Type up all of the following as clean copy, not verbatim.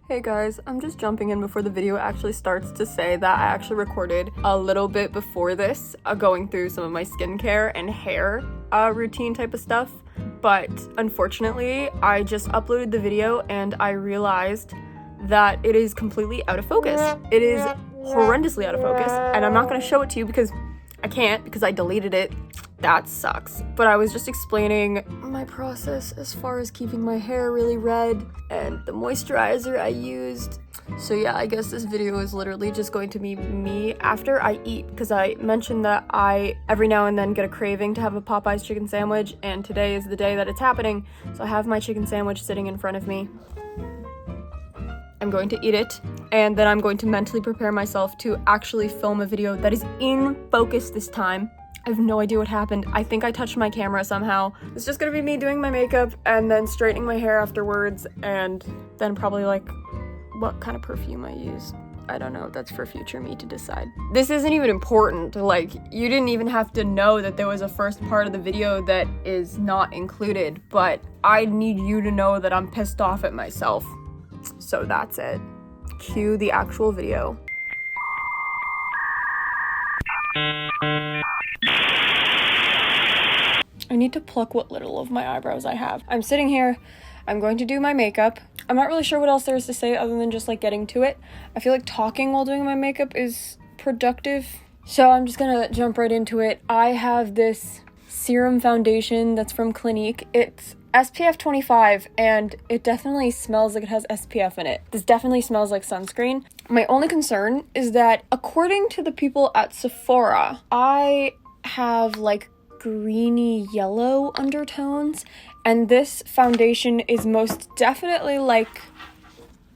Hey guys, I'm just jumping in before the video actually starts to say that I actually recorded a little bit before this, going through some of my skincare and hair routine type of stuff, but unfortunately I just uploaded the video and I realized that it is completely out of focus. It is horrendously out of focus, and I'm not going to show it to you because I can't, because I deleted it. That sucks. But I was just explaining my process as far as keeping my hair really red and the moisturizer I used. So yeah, I guess this video is literally just going to be me after I eat, because I mentioned that I every now and then get a craving to have a Popeyes chicken sandwich, and today is the day that it's happening. So I have my chicken sandwich sitting in front of me. I'm going to eat it, and then I'm going to mentally prepare myself to actually film a video that is in focus this time. I have no idea what happened. I think I touched my camera somehow. It's just gonna be me doing my makeup and then straightening my hair afterwards, and then probably like what kind of perfume I use. I don't know, that's for future me to decide. This isn't even important. Like, you didn't even have to know that there was a first part of the video that is not included, but I need you to know that I'm pissed off at myself. So that's it. Cue the actual video. I need to pluck what little of my eyebrows I have. I'm sitting here, I'm going to do my makeup. I'm not really sure what else there is to say other than just like getting to it. I feel like talking while doing my makeup is productive. So I'm just gonna jump right into it. I have this serum foundation that's from Clinique. It's SPF 25, and it definitely smells like it has SPF in it. This definitely smells like sunscreen. My only concern is that according to the people at Sephora, I have like greeny yellow undertones, and this foundation is most definitely like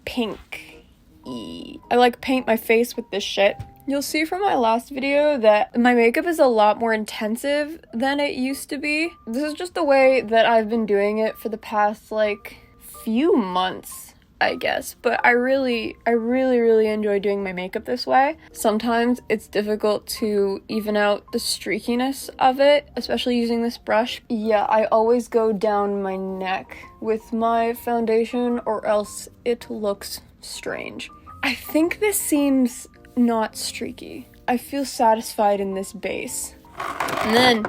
pink-y. I like paint my face with this shit. You'll see from my last video that my makeup is a lot more intensive than it used to be. This is just the way that I've been doing it for the past like few months, I guess. But I really enjoy doing my makeup this way. Sometimes it's difficult to even out the streakiness of it, especially using this brush. Yeah, I always go down my neck with my foundation or else it looks strange. I think this seems not streaky. I feel satisfied in this base. And then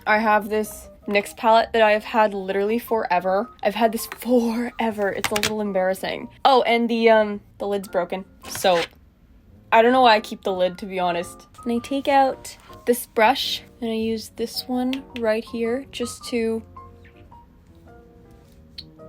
I have this NYX palette that I have had literally forever. I've had this forever. It's a little embarrassing. Oh, and the lid's broken. So I don't know why I keep the lid, to be honest. And I take out this brush and I use this one right here just to...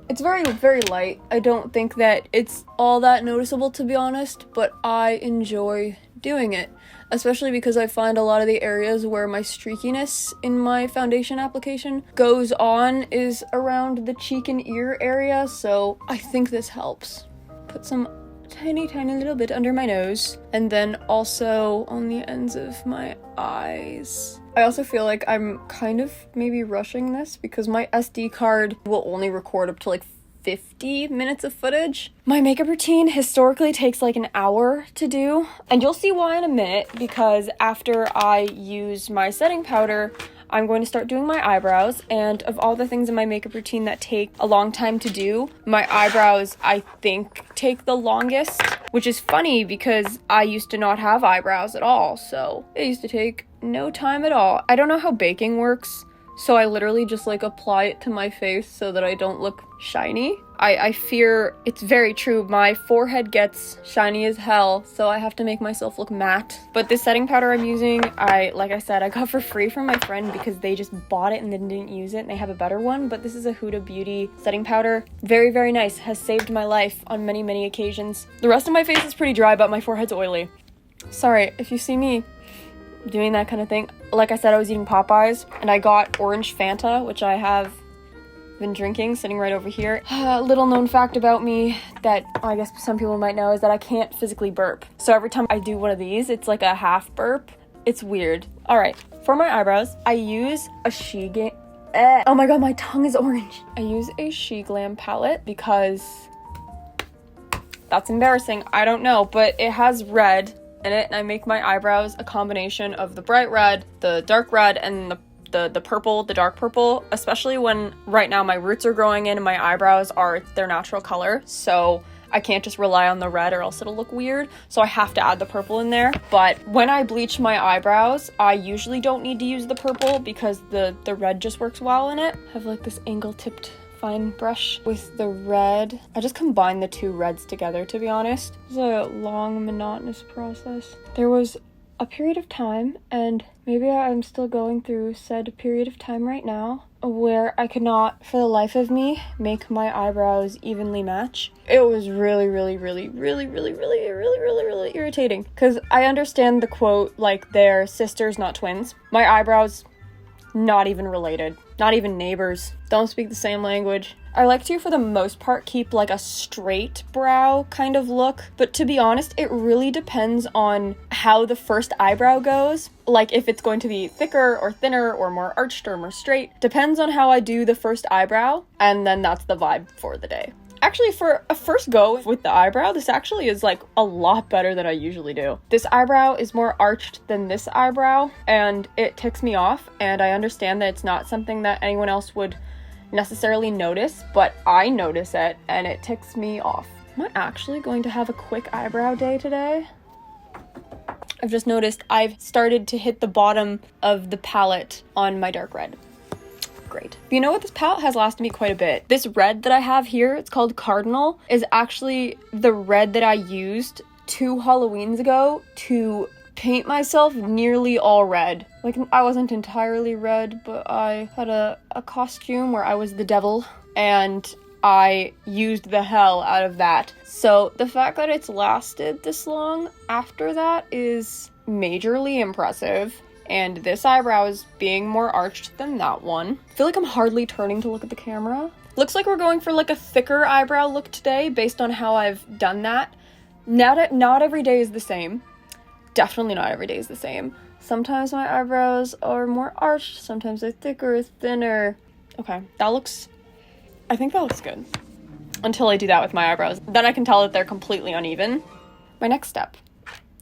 It's very light. I don't think that it's all that noticeable, to be honest, but I enjoy doing it, especially because I find a lot of the areas where my streakiness in my foundation application goes on is around the cheek and ear area, so I think this helps. Put some tiny little bit under my nose, and then also on the ends of my eyes. I also feel like I'm kind of maybe rushing this because my SD card will only record up to like 50 minutes of footage. My makeup routine historically takes like an hour to do, and you'll see why in a minute, because after I use my setting powder, I'm going to start doing my eyebrows, and of all the things in my makeup routine that take a long time to do, my eyebrows, I think, take the longest, which is funny because I used to not have eyebrows at all, so it used to take no time at all. I don't know how baking works, so I literally just like apply it to my face so that I don't look shiny. I fear it's very true. My forehead gets shiny as hell, so I have to make myself look matte. But this setting powder I'm using, like I said, I got for free from my friend because they just bought it and then didn't use it, and they have a better one. But this is a Huda Beauty setting powder. Very nice. Has saved my life on many occasions. The rest of my face is pretty dry, but my forehead's oily. Sorry if you see me doing that kind of thing. Like I said, I was eating Popeyes, and I got orange Fanta, which I have been drinking, sitting right over here. Little known fact about me that I guess some people might know is that I can't physically burp. So every time I do one of these, it's like a half burp. It's weird. All right, for my eyebrows, I use a oh my god, my tongue is orange. I use a SheGlam palette because that's embarrassing. I don't know, but it has red in it, and I make my eyebrows a combination of the bright red, the dark red, and the purple, the dark purple, especially when right now my roots are growing in and my eyebrows are their natural color. So I can't just rely on the red or else it'll look weird. So I have to add the purple in there. But when I bleach my eyebrows, I usually don't need to use the purple because the red just works well in it. I have like this angle-tipped fine brush with the red. I just combine the two reds together, to be honest. It's a long, monotonous process. There was a period of time, and maybe I'm still going through said period of time right now, where I could not, for the life of me, make my eyebrows evenly match. It was really irritating. Because I understand the quote, like, they're sisters, not twins. My eyebrows, not even related. Not even neighbors. Don't speak the same language. I like to, for the most part, keep like a straight brow kind of look. But to be honest, it really depends on how the first eyebrow goes. Like if it's going to be thicker or thinner or more arched or more straight. Depends on how I do the first eyebrow. And then that's the vibe for the day. Actually, for a first go with the eyebrow, this actually is like a lot better than I usually do. This eyebrow is more arched than this eyebrow, and it ticks me off, and I understand that it's not something that anyone else would necessarily notice, but I notice it, and it ticks me off. Am I actually going to have a quick eyebrow day today? I've just noticed I've started to hit the bottom of the palette on my dark red. Great. You know what? This palette has lasted me quite a bit. This red that I have here, it's called Cardinal, is actually the red that I used 2 Halloweens ago to paint myself nearly all red. Like, I wasn't entirely red, but I had a costume where I was the devil, and I used the hell out of that. So the fact that it's lasted this long after that is majorly impressive. And this eyebrow is being more arched than that one. I feel like I'm hardly turning to look at the camera. Looks like we're going for like a thicker eyebrow look today based on how I've done that. Not every day is the same. Definitely not every day is the same. Sometimes my eyebrows are more arched, sometimes they're thicker or thinner. Okay, I think that looks good. Until I do that with my eyebrows. Then I can tell that they're completely uneven. My next step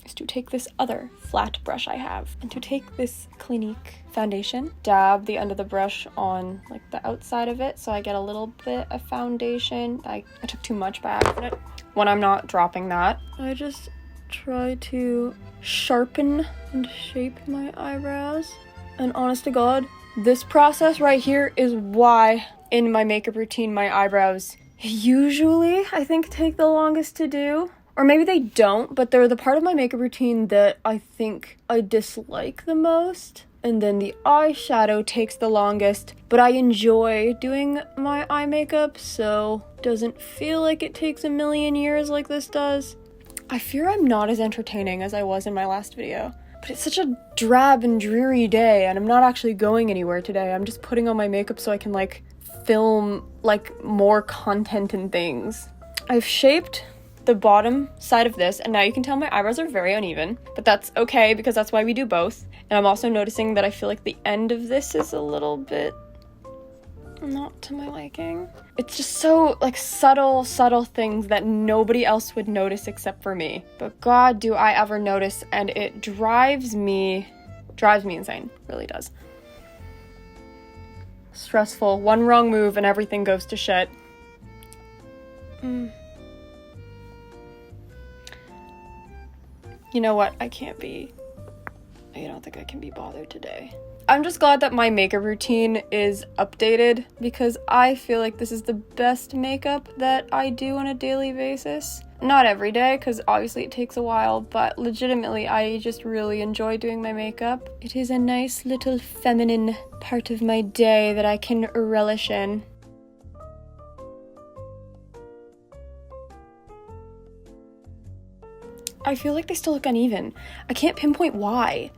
is to take this other flat brush I have and to take this Clinique foundation, dab the end of the brush on like the outside of it so I get a little bit of foundation. I took too much by accident. When I'm not dropping that, I just try to sharpen and shape my eyebrows. And honest to God, this process right here is why in my makeup routine my eyebrows usually, I think, take the longest to do. Or maybe they don't, but they're the part of my makeup routine that I think I dislike the most. And then the eyeshadow takes the longest, but I enjoy doing my eye makeup, so it doesn't feel like it takes a million years like this does. I fear I'm not as entertaining as I was in my last video, but it's such a drab and dreary day, and I'm not actually going anywhere today. I'm just putting on my makeup so I can, like, film, like, more content and things. I've shaped the bottom side of this, and now you can tell my eyebrows are very uneven, but that's okay because that's why we do both. And I'm also noticing that I feel like the end of this is a little bit not to my liking. It's just so like subtle things that nobody else would notice except for me. But God, do I ever notice, and it drives me insane. Really does. Stressful. One wrong move and everything goes to shit. You know what? I don't think I can be bothered today. I'm just glad that my makeup routine is updated because I feel like this is the best makeup that I do on a daily basis. Not every day, because obviously it takes a while, but legitimately I just really enjoy doing my makeup. It is a nice little feminine part of my day that I can relish in. I feel like they still look uneven. I can't pinpoint why.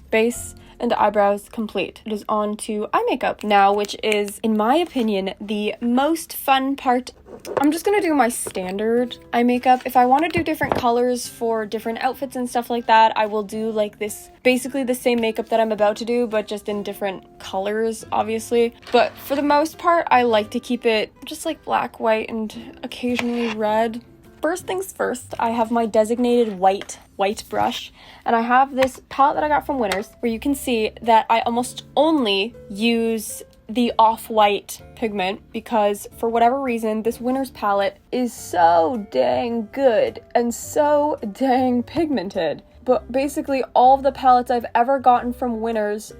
Base and eyebrows complete. It is on to eye makeup now, which is, in my opinion, the most fun part. I'm just gonna do my standard eye makeup. If I want to do different colors for different outfits and stuff like that, I will do like this, basically the same makeup that I'm about to do, but just in different colors, obviously. But for the most part, I like to keep it just like black, white, and occasionally red. First things first, I have my designated white brush, and I have this palette that I got from Winners, where you can see that I almost only use the off-white pigment because for whatever reason, this Winners palette is so dang good and so dang pigmented. But basically all of the palettes I've ever gotten from Winners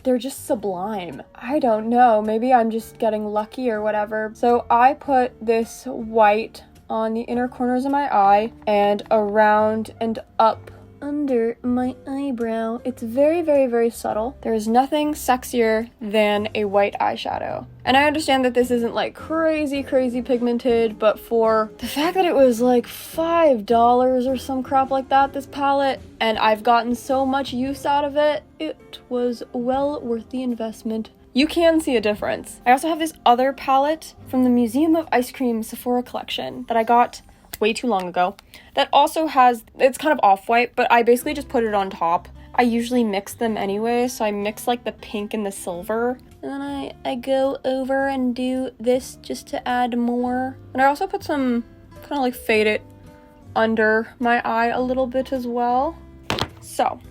they're just sublime. I don't know, maybe I'm just getting lucky or whatever. So I put this white on the inner corners of my eye and around and up under my eyebrow. It's very, very, very subtle. There is nothing sexier than a white eyeshadow. And I understand that this isn't like crazy pigmented, but for the fact that it was like $5 or some crap like that, this palette, and I've gotten so much use out of it, it was well worth the investment. You can see a difference. I also have this other palette from the Museum of Ice Cream Sephora collection that I got way too long ago that also it's kind of off-white, but I basically just put it on top. I usually mix them anyway, so I mix like the pink and the silver, and then I go over and do this just to add more. And I also put some kind of like fade it under my eye a little bit as well. So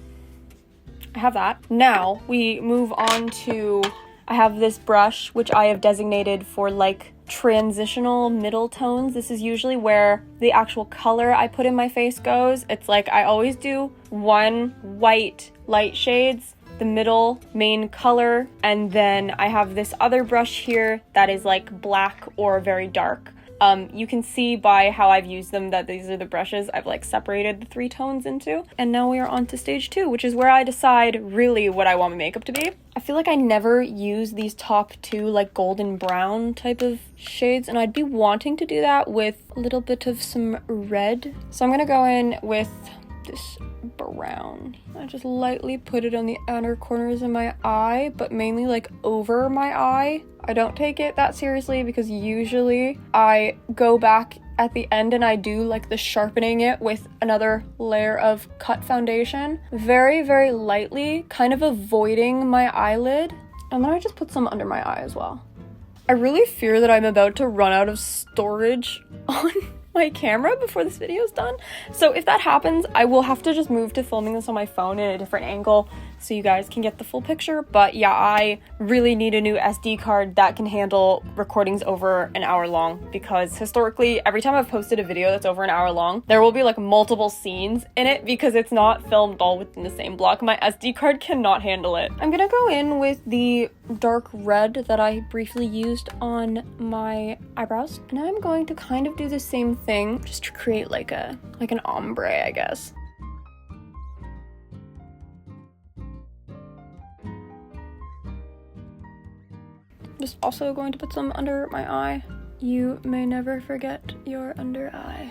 I have that. Now we move on to, I have this brush which I have designated for like transitional middle tones. This is usually where the actual color I put in my face goes. It's like I always do one white light shades, the middle main color, and then I have this other brush here that is like black or very dark. You can see by how I've used them that these are the brushes I've like separated the 3 tones into. And now we are on to stage 2, which is where I decide really what I want my makeup to be. I feel like I never use these top 2 like golden brown type of shades, and I'd be wanting to do that with a little bit of some red. So I'm gonna go in with this brown. I just lightly put it on the outer corners of my eye, but mainly like over my eye. I don't take it that seriously because usually I go back at the end and I do like the sharpening it with another layer of cut foundation. Very, very lightly, kind of avoiding my eyelid. And then I just put some under my eye as well. I really fear that I'm about to run out of storage on my camera before this video is done. So if that happens, I will have to just move to filming this on my phone in a different angle so you guys can get the full picture. But yeah, I really need a new SD card that can handle recordings over an hour long, because historically, every time I've posted a video that's over an hour long, there will be like multiple scenes in it because it's not filmed all within the same block. My SD card cannot handle it. I'm gonna go in with the dark red that I briefly used on my eyebrows, and I'm going to kind of do the same thing just to create like an ombre, I guess. Just also going to put some under my eye. You may never forget your under eye.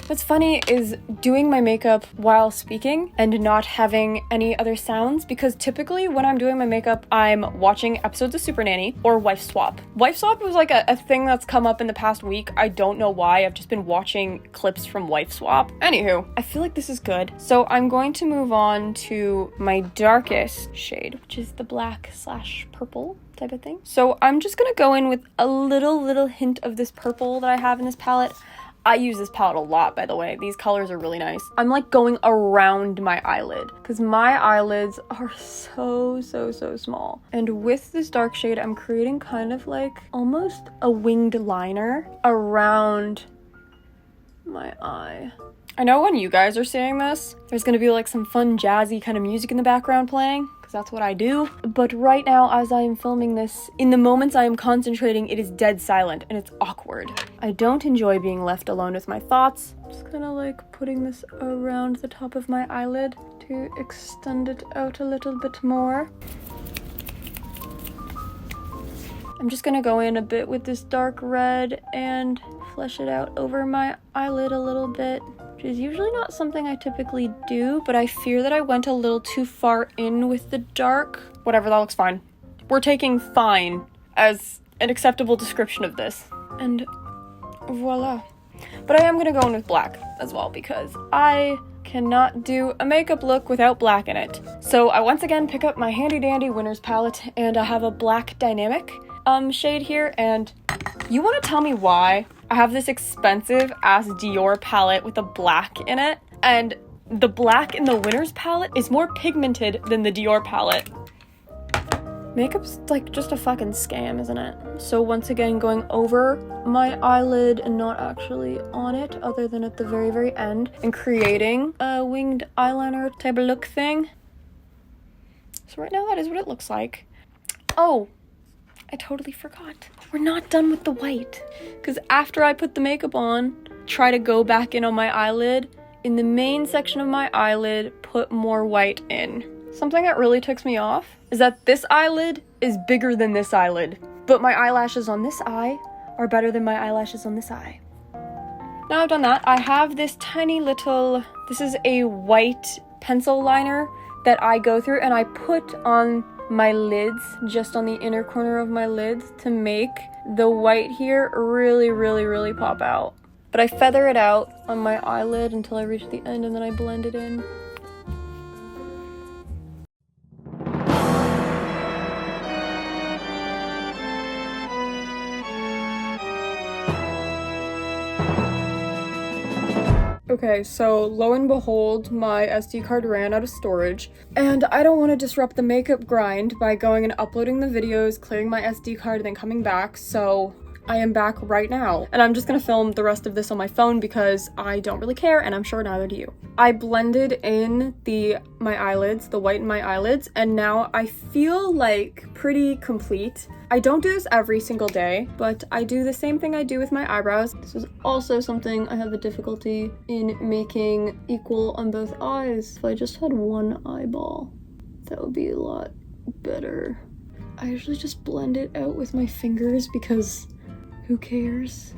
What's funny is doing my makeup while speaking and not having any other sounds, because typically when I'm doing my makeup, I'm watching episodes of Super Nanny or Wife Swap. Wife Swap was like a thing that's come up in the past week. I don't know why. I've just been watching clips from Wife Swap. Anywho, I feel like this is good. So I'm going to move on to my darkest shade, which is the black/purple type of thing. So I'm just gonna go in with a little hint of this purple that I have in this palette. I use this palette a lot, by the way. These colors are really nice. I'm like going around my eyelid because my eyelids are so small. And with this dark shade, I'm creating kind of like almost a winged liner around my eye. I know when you guys are seeing this, there's gonna be like some fun jazzy kind of music in the background playing, because that's what I do. But right now, as I am filming this, in the moments I am concentrating, it is dead silent and it's awkward. I don't enjoy being left alone with my thoughts. I'm just kind of like putting this around the top of my eyelid to extend it out a little bit more. I'm just gonna go in a bit with this dark red and flesh it out over my eyelid a little bit, which is usually not something I typically do, but I fear that I went a little too far in with the dark. Whatever, that looks fine. We're taking fine as an acceptable description of this. And voila. But I am gonna go in with black as well because I cannot do a makeup look without black in it. So I once again pick up my handy dandy Winners palette and I have a black dynamic shade here, and you want to tell me why I have this expensive ass Dior palette with a black in it, and the black in the Winners palette is more pigmented than the Dior palette. Makeup's like just a fucking scam, isn't it? So once again, going over my eyelid and not actually on it, other than at the very, very end, and creating a winged eyeliner type of look thing. So right now that is what it looks like. Oh, I totally forgot. We're not done with the white. Because after I put the makeup on, try to go back in on my eyelid, in the main section of my eyelid, put more white in. Something that really ticks me off is that this eyelid is bigger than this eyelid, but my eyelashes on this eye are better than my eyelashes on this eye. Now I've done that, I have this tiny little, this is a white pencil liner that I go through and I put on my lids, just on the inner corner of my lids, to make the white here really, really, really pop out. But I feather it out on my eyelid until I reach the end and then I blend it in. Okay, so lo and behold, my SD card ran out of storage, and I don't want to disrupt the makeup grind by going and uploading the videos, clearing my SD card, and then coming back, so I am back right now. And I'm just gonna film the rest of this on my phone because I don't really care, and I'm sure neither do you. I blended in my eyelids, the white in my eyelids, and now I feel like pretty complete. I don't do this every single day, but I do the same thing I do with my eyebrows. This is also something I have a difficulty in making equal on both eyes. If I just had one eyeball, that would be a lot better. I usually just blend it out with my fingers because who cares?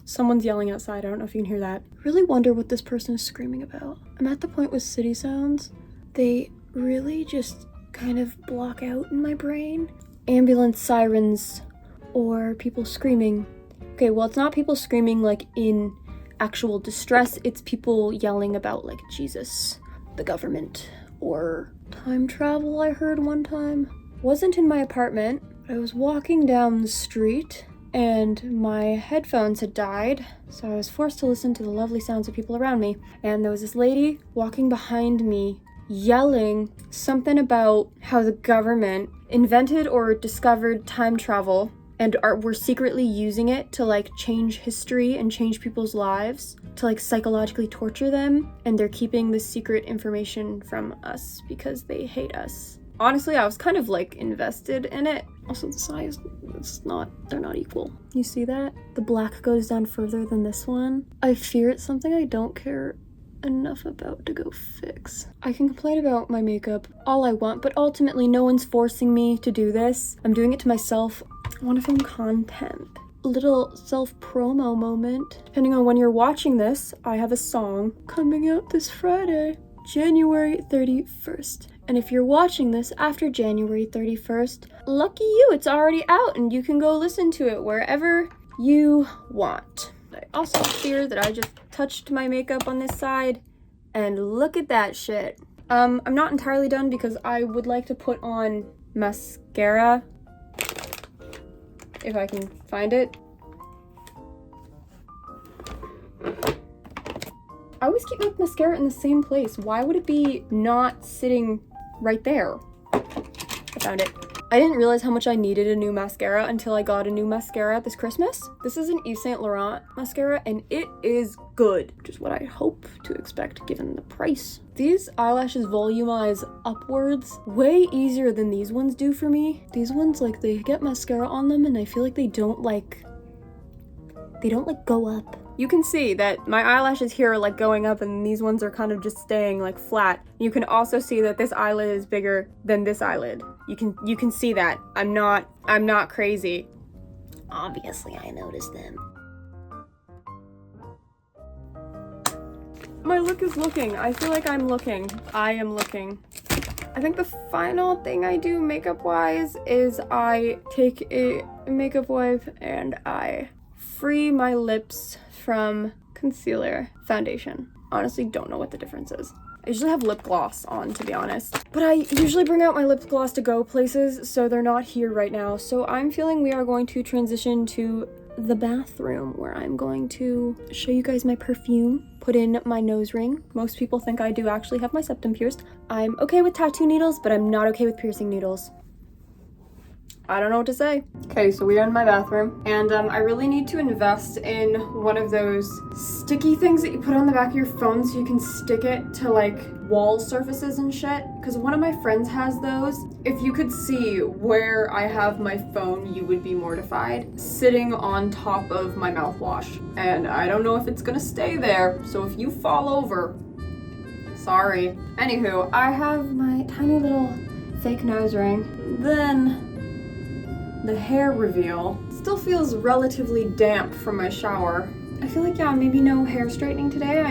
Someone's yelling outside, I don't know if you can hear that. I really wonder what this person is screaming about. I'm at the point with city sounds, they really just kind of block out in my brain. Ambulance sirens or people screaming. Okay, well, it's not people screaming like in actual distress, it's people yelling about like Jesus, the government, or time travel I heard one time. Wasn't in my apartment. I was walking down the street and my headphones had died, so I was forced to listen to the lovely sounds of people around me. And there was this lady walking behind me yelling something about how the government invented or discovered time travel and were secretly using it to like change history and change people's lives, to like psychologically torture them, and they're keeping this secret information from us because they hate us. Honestly, I was kind of like invested in it. Also, the size, they're not equal. You see that? The black goes down further than this one. I fear it's something I don't care enough about to go fix. I can complain about my makeup all I want, but ultimately no one's forcing me to do this. I'm doing it to myself. I want to film content. A little self-promo moment. Depending on when you're watching this, I have a song coming out this Friday, January 31st. And if you're watching this after January 31st, lucky you, it's already out and you can go listen to it wherever you want. I also fear that I just touched my makeup on this side and look at that shit. I'm not entirely done because I would like to put on mascara if I can find it. I always keep my mascara in the same place. Why would it be not sitting right there? I found it. I didn't realize how much I needed a new mascara until I got a new mascara this Christmas. This is an Yves Saint Laurent mascara and it is good, which is what I hope to expect given the price. These eyelashes volumize upwards way easier than these ones do for me. These ones, like, they get mascara on them and I feel like they don't go up. You can see that my eyelashes here are like going up and these ones are kind of just staying like flat. You can also see that this eyelid is bigger than this eyelid. You can see that. I'm not crazy. Obviously, I noticed them. My look is looking. I feel like I'm looking. I am looking. I think the final thing I do makeup-wise is I take a makeup wipe and I free my lips from concealer, foundation. Honestly, don't know what the difference is. I usually have lip gloss on, to be honest. But I usually bring out my lip gloss to go places, so they're not here right now. So I'm feeling we are going to transition to the bathroom, where I'm going to show you guys my perfume, put in my nose ring. Most people think I do actually have my septum pierced. I'm okay with tattoo needles, but I'm not okay with piercing needles. I don't know what to say. Okay, so we are in my bathroom, and I really need to invest in one of those sticky things that you put on the back of your phone so you can stick it to like wall surfaces and shit, because one of my friends has those. If you could see where I have my phone, you would be mortified. Sitting on top of my mouthwash, and I don't know if it's gonna stay there, so if you fall over, sorry. Anywho, I have my tiny little fake nose ring. Then the hair reveal still feels relatively damp from my shower. I feel like, yeah, maybe no hair straightening today.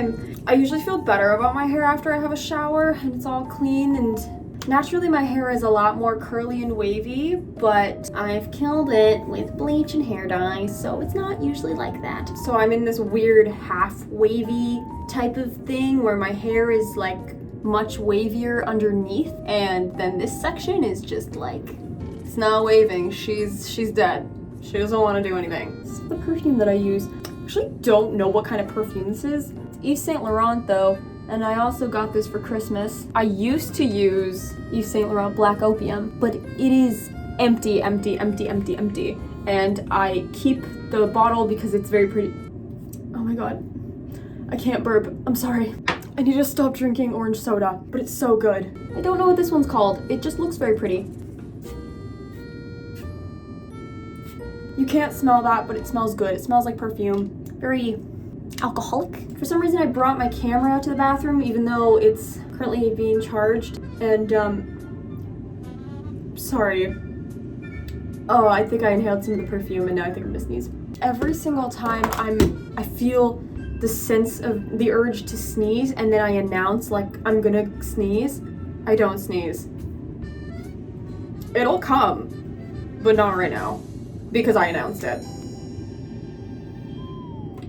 I usually feel better about my hair after I have a shower and it's all clean, and naturally my hair is a lot more curly and wavy, but I've killed it with bleach and hair dye, so it's not usually like that. So I'm in this weird half wavy type of thing where my hair is like much wavier underneath, and then this section is just like, it's not waving. She's dead. She doesn't want to do anything. This is the perfume that I use. I actually don't know what kind of perfume this is. It's Yves Saint Laurent though, and I also got this for Christmas. I used to use Yves Saint Laurent Black Opium, but it is empty. And I keep the bottle because it's very pretty. Oh my god. I can't burp. I'm sorry. I need to stop drinking orange soda, but it's so good. I don't know what this one's called. It just looks very pretty. You can't smell that, but it smells good. It smells like perfume. Very alcoholic. For some reason, I brought my camera out to the bathroom, even though it's currently being charged. And, sorry. Oh, I think I inhaled some of the perfume, and now I think I'm gonna sneeze. Every single time I feel the sense of the urge to sneeze, and then I announce, like, I'm gonna sneeze, I don't sneeze. It'll come, but not right now, because I announced it.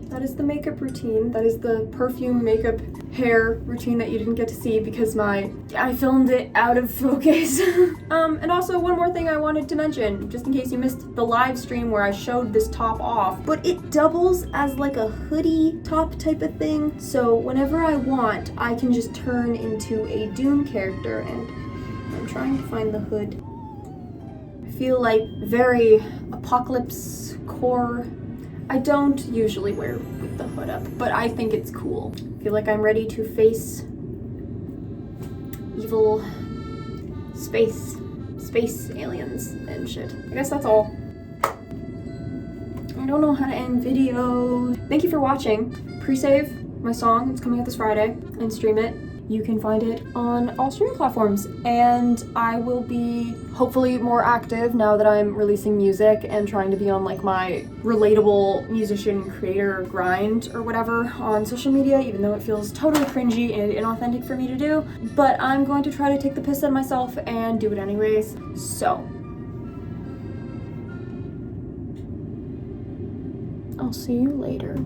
That is the makeup routine. That is the perfume, makeup, hair routine that you didn't get to see because I filmed it out of focus. And also one more thing I wanted to mention, just in case you missed the live stream where I showed this top off, but it doubles as like a hoodie top type of thing. So whenever I want, I can just turn into a Dune character, and I'm trying to find the hood. I feel like very apocalypse core. I don't usually wear with the hood up, but I think it's cool. I feel like I'm ready to face evil space aliens and shit. I guess that's all. I don't know how to end video. Thank you for watching. Pre-save my song. It's coming out this Friday, and stream it. You can find it on all streaming platforms, and I will be hopefully more active now that I'm releasing music and trying to be on like my relatable musician creator grind or whatever on social media, even though it feels totally cringy and inauthentic for me to do. But I'm going to try to take the piss out of myself and do it anyways. So I'll see you later.